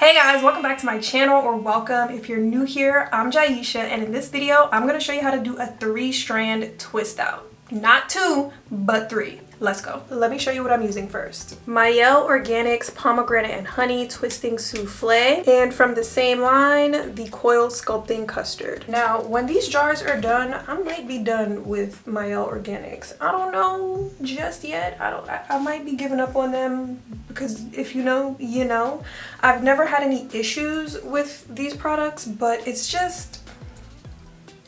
Hey guys, welcome back to my channel, or welcome if you're new here. I'm Jaisha, and in this video I'm going to show you how to do a 3-strand twist out. Not 2, but 3. Let's go. Let me show you what I'm using first. Mielle Organics Pomegranate and Honey Twisting Souffle, and from the same line, the Coil Sculpting Custard. Now, when these jars are done, I might be done with Mielle Organics. I don't know just yet. I might be giving up on them because if you know, you know. I've never had any issues with these products, but it's just,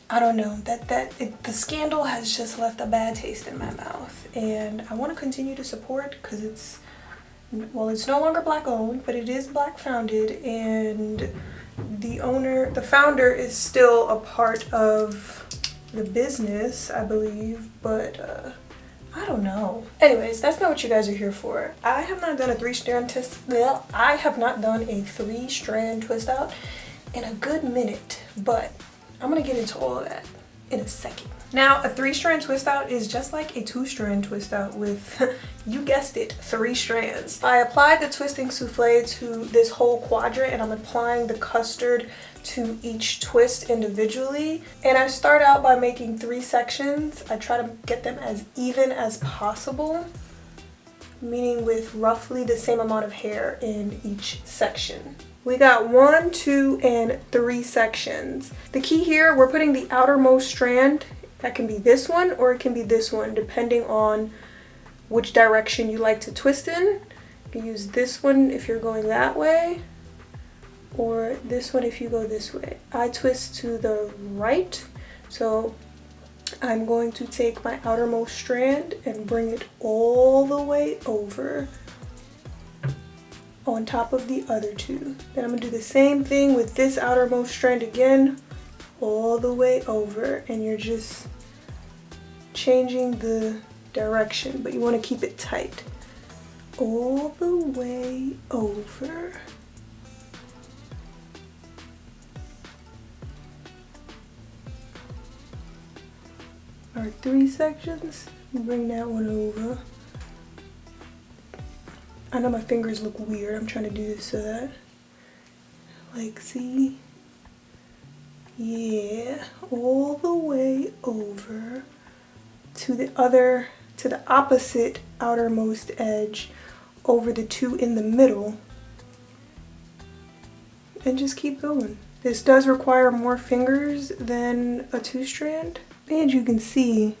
I don't know, the scandal has just left a bad taste in my mouth, and I want to continue to support because it's no longer black owned, but it is black founded, and the founder is still a part of the business, I believe, but I don't know. Anyways, that's not what you guys are here for. I have not done a 3-strand twist. Well, I have not done a 3-strand twist out in a good minute, but I'm gonna get into all of that in a second. Now, a 3-strand twist out is just like a 2-strand twist out with, you guessed it, 3 strands. I applied the twisting souffle to this whole quadrant, and I'm applying the custard to each twist individually. And I start out by making 3 sections. I try to get them as even as possible, meaning with roughly the same amount of hair in each section. We got 1, 2, and 3 sections. The key here, we're putting the outermost strand. That can be this one or it can be this one, depending on which direction you like to twist in. You can use this one if you're going that way, or this one if you go this way. I twist to the right, so I'm going to take my outermost strand and bring it all the way over on top of the other 2. Then I'm gonna do the same thing with this outermost strand again, all the way over, and you're just changing the direction, but you want to keep it tight. All the way over. Our 3 sections, bring that one over. I know my fingers look weird. I'm trying to do this so that, like, see? Yeah, all the way over to the opposite outermost edge, over the 2 in the middle, and just keep going. This does require more fingers than a 2-strand, and you can see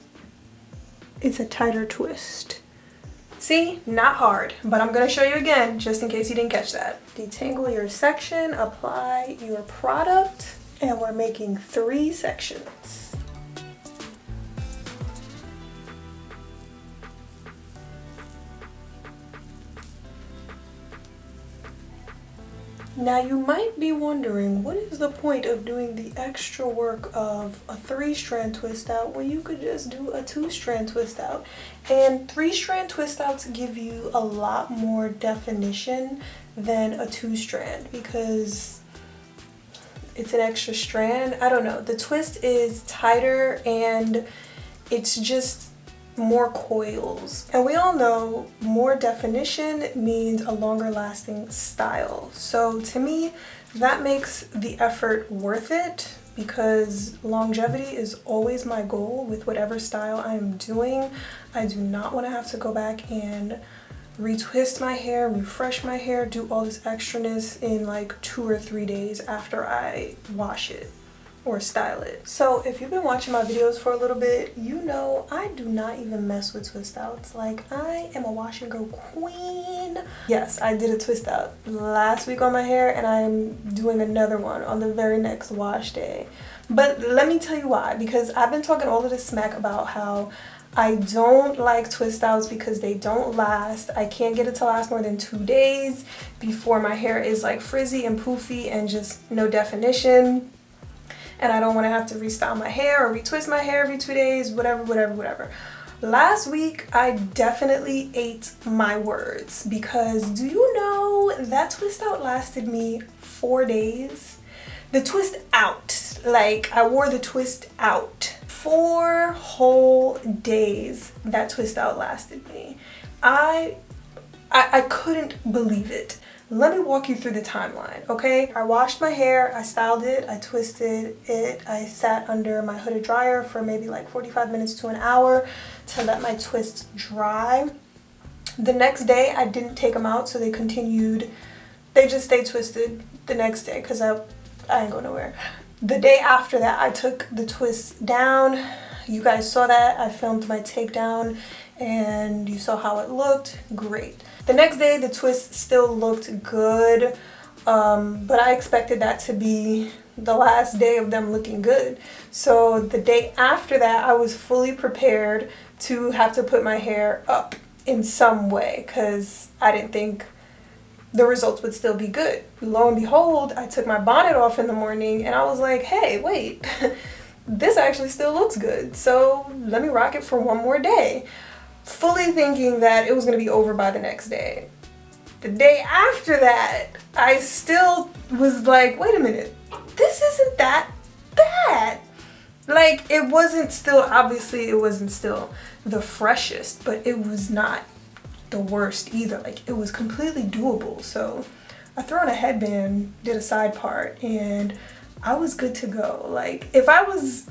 it's a tighter twist. See, not hard, but I'm gonna show you again just in case you didn't catch that. Detangle your section, apply your product, and we're making 3 sections. Now you might be wondering, what is the point of doing the extra work of a 3-strand twist out when you could just do a 2-strand twist out? And 3-strand twist outs give you a lot more definition than a 2-strand because it's an extra strand. I don't know, the twist is tighter and it's just more coils, and we all know more definition means a longer lasting style. So to me, that makes the effort worth it because longevity is always my goal with whatever style I'm doing. I do not want to have to go back and retwist my hair, refresh my hair, do all this extraness in like 2 or 3 days after I wash it or style it. So if you've been watching my videos for a little bit, you know I do not even mess with twist outs. Like, I am a wash and go queen. Yes, I did a twist out last week on my hair, and I'm doing another one on the very next wash day. But let me tell you why, because I've been talking all of this smack about how I don't like twist outs because they don't last. I can't get it to last more than 2 days before my hair is like frizzy and poofy and just no definition. And I don't want to have to restyle my hair or retwist my hair every 2 days, whatever. Last week, I definitely ate my words because do you know that twist out lasted me 4 days? The twist out, like I wore the twist out. 4 whole days that twist out lasted me. I couldn't believe it. Let me walk you through the timeline, okay? I washed my hair, I styled it, I twisted it, I sat under my hooded dryer for maybe like 45 minutes to an hour to let my twists dry. The next day, I didn't take them out, so they just stayed twisted the next day because I ain't going nowhere. The day after that, I took the twists down. You guys saw that. I filmed my takedown and you saw how it looked. Great. The next day, the twist still looked good, but I expected that to be the last day of them looking good. So the day after that, I was fully prepared to have to put my hair up in some way because I didn't think the results would still be good. Lo and behold, I took my bonnet off in the morning and I was like, hey, wait, this actually still looks good. So let me rock it for one more day. Fully thinking that it was going to be over by the next day. The day after that, I still was like, wait a minute, this isn't that bad. Like, it wasn't still, obviously it wasn't still the freshest, but it was not the worst either. Like, it was completely doable. So I threw on a headband, did a side part, and I was good to go. Like, if I was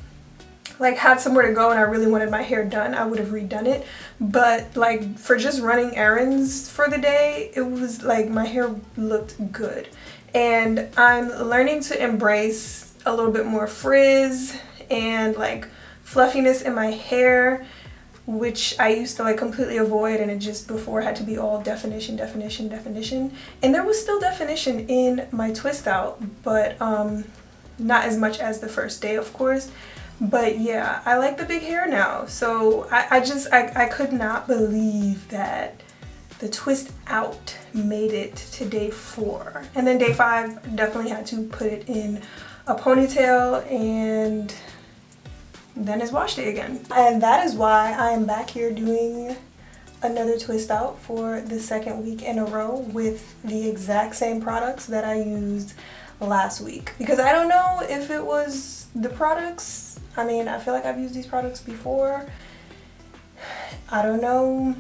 like had somewhere to go and I really wanted my hair done, I would have redone it. But like for just running errands for the day, it was like my hair looked good. And I'm learning to embrace a little bit more frizz and like fluffiness in my hair, which I used to like completely avoid, and it just before had to be all definition, definition, definition. And there was still definition in my twist out, but not as much as the first day, of course. But yeah, I like the big hair now. So I could not believe that the twist out made it to day 4. And then day 5, definitely had to put it in a ponytail, and then it's wash day again. And that is why I am back here doing another twist out for the 2nd week in a row with the exact same products that I used last week. Because I don't know if it was the products. I mean, I feel like I've used these products before. I don't know.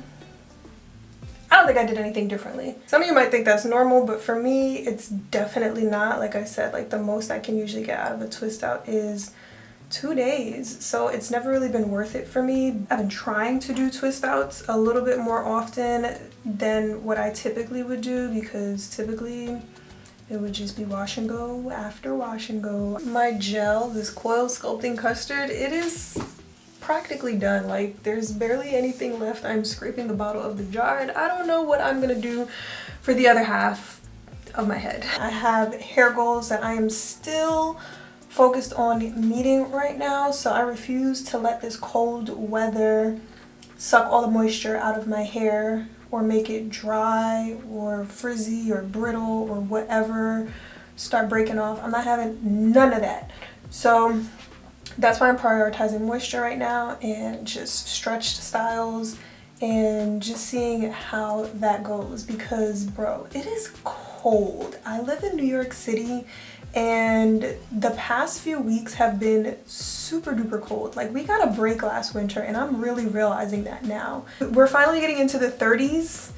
I don't think I did anything differently. Some of you might think that's normal, but for me, it's definitely not. Like I said, like the most I can usually get out of a twist out is 2 days. So it's never really been worth it for me. I've been trying to do twist outs a little bit more often than what I typically would do, because typically it would just be wash and go after wash and go. My gel, this Coil Sculpting Custard, it is practically done. Like, there's barely anything left. I'm scraping the bottle of the jar, and I don't know what I'm gonna do for the other half of my head. I have hair goals that I am still focused on meeting right now, so I refuse to let this cold weather suck all the moisture out of my hair or make it dry or frizzy or brittle or whatever, start breaking off. I'm not having none of that. So that's why I'm prioritizing moisture right now and just stretched styles and just seeing how that goes, because bro, it is cold. I live in New York City and the past few weeks have been super duper cold. Like, we got a break last winter and I'm really realizing that now. We're finally getting into the 30s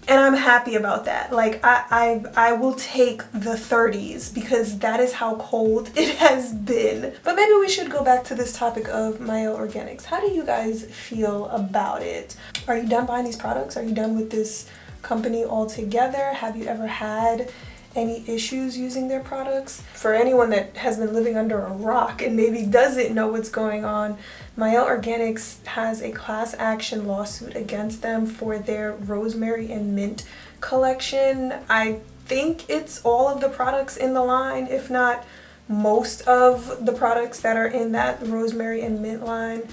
and I'm happy about that. Like, I will take the 30s because that is how cold it has been. But maybe we should go back to this topic of Mielle Organics. How do you guys feel about it? Are you done buying these products? Are you done with this company altogether? Have you ever had any issues using their products? For anyone that has been living under a rock and maybe doesn't know what's going on, Mielle Organics has a class action lawsuit against them for their rosemary and mint collection. I think it's all of the products in the line, if not most of the products that are in that rosemary and mint line.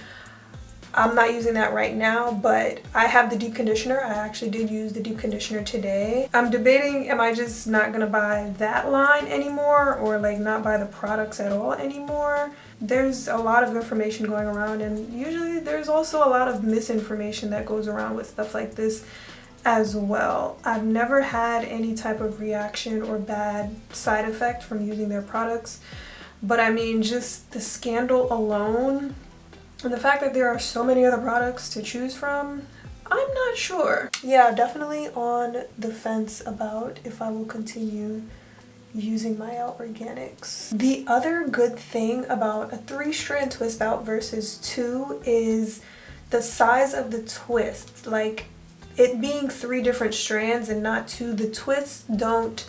I'm not using that right now, but I have the deep conditioner. I actually did use the deep conditioner today. I'm debating, am I just not gonna buy that line anymore, or like not buy the products at all anymore? There's a lot of information going around, and usually there's also a lot of misinformation that goes around with stuff like this as well. I've never had any type of reaction or bad side effect from using their products, but I mean, just the scandal alone and the fact that there are so many other products to choose from, I'm not sure. Yeah, definitely on the fence about if I will continue using Mielle Organics. The other good thing about a 3-strand twist out versus 2 is the size of the twist. Like, it being 3 different strands and not 2, the twists don't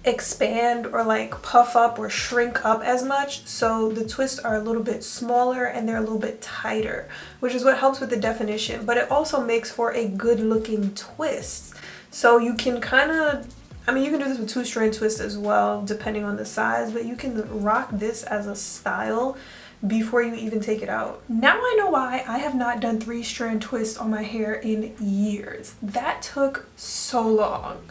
expand or like puff up or shrink up as much, so the twists are a little bit smaller and they're a little bit tighter, which is what helps with the definition, but it also makes for a good looking twist. So you can kind of, I mean, you can do this with 2-strand twist as well depending on the size, but you can rock this as a style before you even take it out. Now I know why I have not done 3-strand twists on my hair in years. That took so long.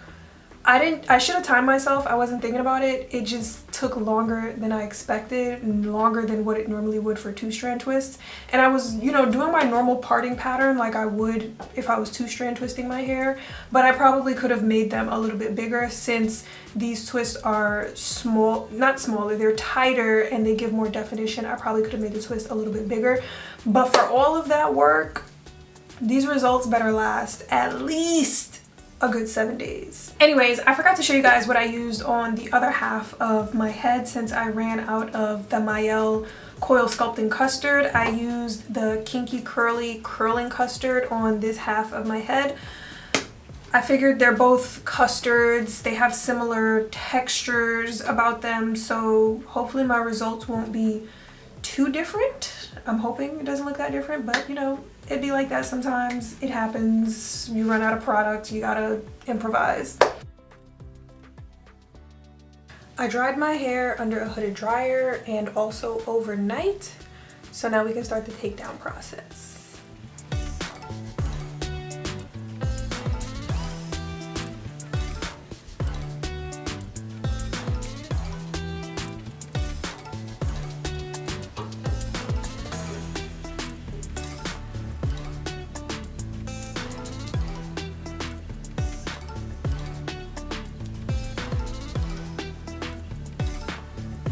I should have timed myself. I wasn't thinking about it. It just took longer than I expected and longer than what it normally would for 2-strand twists. And I was, you know, doing my normal parting pattern like I would if I was 2-strand twisting my hair, but I probably could have made them a little bit bigger since these twists are small, not smaller, they're tighter and they give more definition. I probably could have made the twist a little bit bigger, but for all of that work, these results better last at least a good 7 days. Anyways, I forgot to show you guys what I used on the other half of my head since I ran out of the Mielle Coil Sculpting Custard. I used the Kinky Curly Curling Custard on this half of my head. I figured they're both custards. They have similar textures about them, so hopefully my results won't be too different. I'm hoping it doesn't look that different, but you know, it'd be like that sometimes. It happens. You run out of product, you gotta improvise. I dried my hair under a hooded dryer and also overnight, so now we can start the takedown process.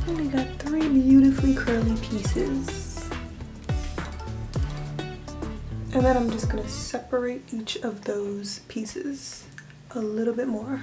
We got 3 beautifully curly pieces. And then I'm just gonna separate each of those pieces a little bit more.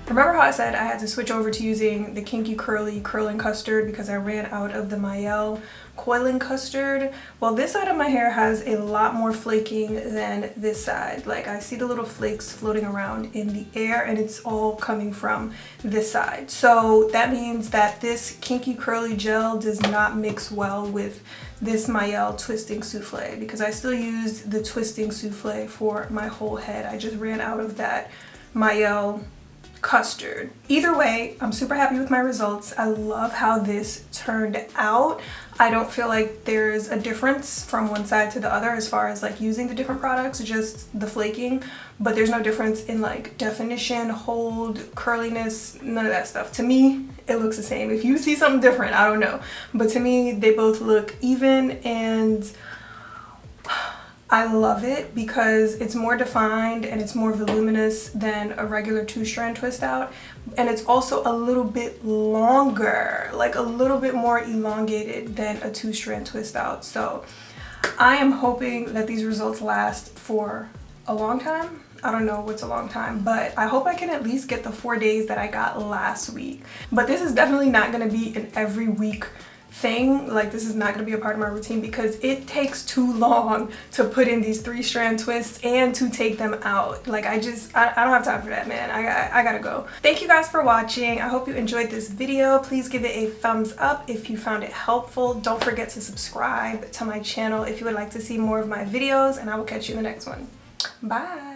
Remember how I said I had to switch over to using the Kinky Curly Curling Custard because I ran out of the Mielle Coiling Custard? Well, this side of my hair has a lot more flaking than this side. Like, I see the little flakes floating around in the air and it's all coming from this side. So that means that this Kinky Curly gel does not mix well with this Mielle Twisting Souffle because I still used the Twisting Souffle for my whole head. I just ran out of that Mielle custard. Either way, I'm super happy with my results. I love how this turned out. I don't feel like there's a difference from one side to the other as far as like using the different products, just the flaking, but there's no difference in like definition, hold, curliness, none of that stuff. To me, it looks the same. If you see something different, I don't know. But to me, they both look even and I love it because it's more defined and it's more voluminous than a regular 2-strand twist out, and it's also a little bit longer, like a little bit more elongated than a 2-strand twist out. So I am hoping that these results last for a long time. I don't know what's a long time, but I hope I can at least get the 4 days that I got last week. But this is definitely not going to be an every week thing. Like, this is not going to be a part of my routine because it takes too long to put in these 3-strand twists and to take them out. Like, I don't have time for that, man. I gotta go. Thank you guys for watching. I hope you enjoyed this video. Please give it a thumbs up if you found it helpful. Don't forget to subscribe to my channel if you would like to see more of my videos, and I will catch you in the next one. Bye.